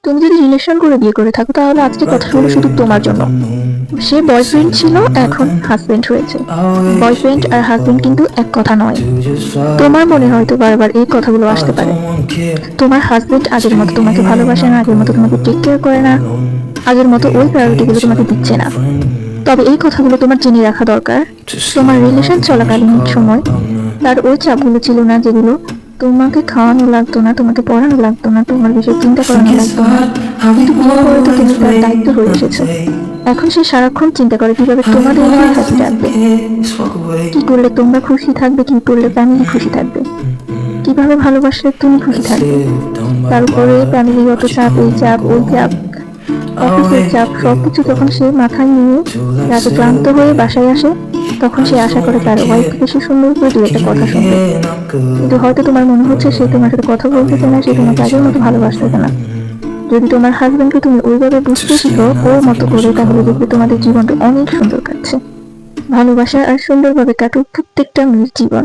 তুমি যদি রিলেশন করে বিয়ে করে থাকো তাহলে আজকে কথাগুলো শুধু তোমার জন্য। সে বয়ফ্রেন্ড ছিল, এখন হাজবেন্ড হয়েছে। বয়ফ্রেন্ড আর হাজবেন্ড কিন্তু এক কথা নয়। তোমার মনে হয়তো বারবার এই কথাগুলো আসতে পারে, তোমার হাজবেন্ড আগের মতো তোমাকে ভালোবাসে না, আগের মতো তোমাকে টেক কেয়ার করে না, আগের মতো ওই প্রায়োরিটিগুলো তোমাকে দিচ্ছে না। তবে এই কথাগুলো তোমার জেনে রাখা দরকার, তোমার রিলেশন চলাকালীন সময় তার ওই চাপগুলো ছিল না যেগুলো তোমাকে খাওয়ানো লাগতো না, তোমাকে পড়ানো লাগতো না, তোমার বিষয়ে চিন্তা করানো লাগতো না। কিন্তু বিয়ে করে তো তুমি তার দায়িত্ব হয়ে এসেছো। এখন সে সারাক্ষণ চিন্তা করে কিভাবে তোমাদেরকে হ্যাপি রাখবে, কি করলে তোমরা খুশি থাকবে, কি করলে ফ্যামিলি খুশি থাকবে, কিভাবে ভালোবাসলে তুমি খুশি থাকবে। তার উপরে ফ্যামিলিগত চাপ, এই চাপ, ওই চাপ, অফিসের চাপ, সবকিছু যখন সে মাথায় নিয়ে রাতে ক্লান্ত হয়ে বাসায় আসে, তখন সে আশা করে তার ওয়াইফ থেকে সে সুন্দর করে দু একটা কথা শুনবে। কিন্তু হয়তো তোমার মনে হচ্ছে সে তোমার সাথে কথা বলতেছে না, সে তোমাকে আগের মতো ভালোবাসতেছে না। যদি তোমার হাজবেন্ডকে তুমি ওইভাবে বুঝতে শিখো ওর মতো করে, তাহলে দেখবে তোমাদের জীবনটা অনেক সুন্দর কাটছে। ভালোবাসা আর সুন্দরভাবে কাটুক প্রত্যেকটা মেয়ের জীবন।